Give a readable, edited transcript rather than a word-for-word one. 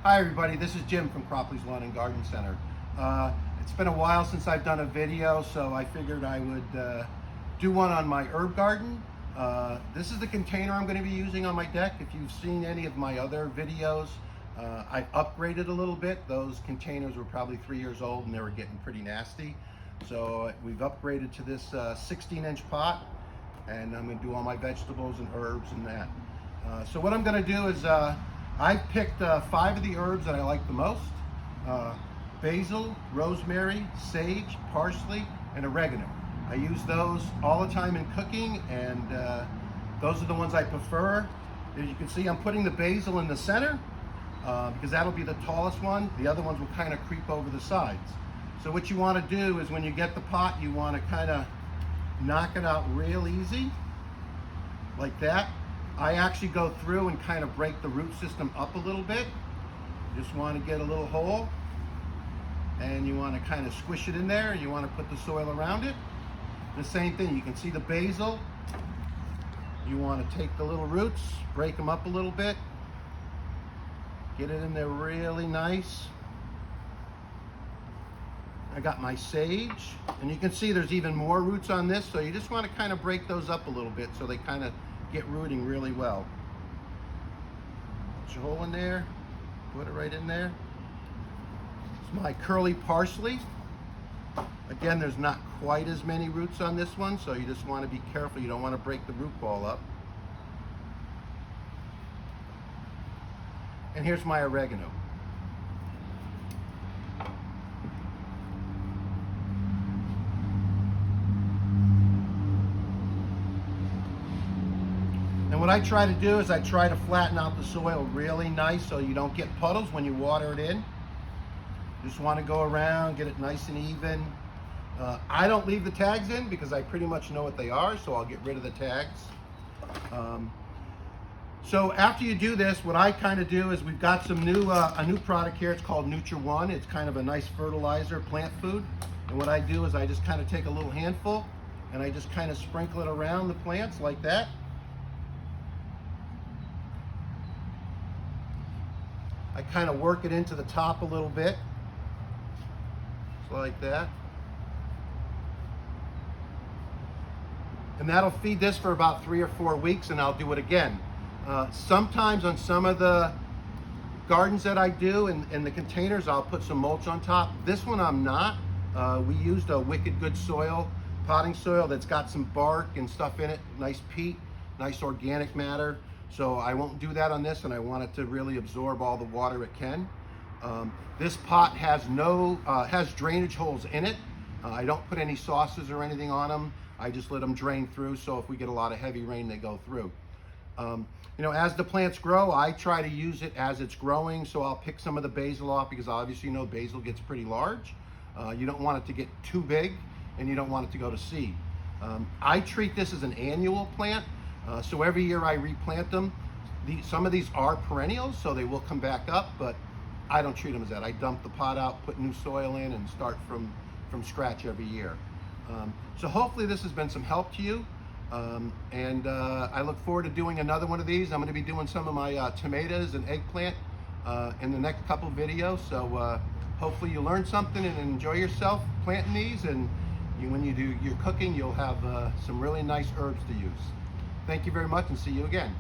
Hi everybody, this is Jim from Cropley's Lawn and Garden Center. It's been a while since I've done a video, so I figured I would do one on my herb garden. This is the container I'm going to be using on my deck. If you've seen any of my other videos, I've upgraded a little bit. Those containers were probably 3 years old and they were getting pretty nasty. So we've upgraded to this 16-inch pot, and I'm going to do all my vegetables and herbs and that. So what I'm going to do is I've picked 5 of the herbs that I like the most. Basil, rosemary, sage, parsley, and oregano. I use those all the time in cooking, and those are the ones I prefer. As you can see, I'm putting the basil in the center because that'll be the tallest one. The other ones will kind of creep over the sides. So what you want to do is when you get the pot, you want to kind of knock it out real easy, like that. I actually go through and kind of break the root system up a little bit. Just want to get a little hole, and you want to kind of squish it in there. You want to put the soil around it. The same thing, you can see the basil. You want to take the little roots, break them up a little bit, get it in there really nice. I got my sage, and you can see there's even more roots on this, so you just want to kind of break those up a little bit so they kind of get rooting really well. Put your hole in there, put it right in there. It's my curly parsley. Again, there's not quite as many roots on this one, so you just want to be careful. You don't want to break the root ball up. And here's my oregano. And what I try to do is I try to flatten out the soil really nice so you don't get puddles when you water it in. Just want to go around, get it nice and even. I don't leave the tags in because I pretty much know what they are, so I'll get rid of the tags. So after you do this, what I kind of do is we've got some a new product here. It's called Nutri-One. It's kind of a nice fertilizer, plant food. And what I do is I just kind of take a little handful and I just kind of sprinkle it around the plants like that. I kind of work it into the top a little bit, just like that. And that'll feed this for about 3 or 4 weeks, and I'll do it again. Sometimes on some of the gardens that I do in the containers, I'll put some mulch on top. This one I'm not. We used a Wicked Good soil, potting soil that's got some bark and stuff in it, nice peat, nice organic matter. So I won't do that on this, and I want it to really absorb all the water it can. This pot has has drainage holes in it. I don't put any sauces or anything on them. I just let them drain through, so if we get a lot of heavy rain, they go through. You know, as the plants grow, I try to use it as it's growing, so I'll pick some of the basil off because obviously, you know, basil gets pretty large. You don't want it to get too big, and you don't want it to go to seed. I treat this as an annual plant, so every year I replant them. Some of these are perennials, so they will come back up, but I don't treat them as that. I dump the pot out, put new soil in, and start from scratch every year. So hopefully this has been some help to you, and I look forward to doing another one of these. I'm going to be doing some of my tomatoes and eggplant in the next couple videos, so hopefully you learned something and enjoy yourself planting these, and when you do your cooking, you'll have some really nice herbs to use. Thank you very much, and see you again.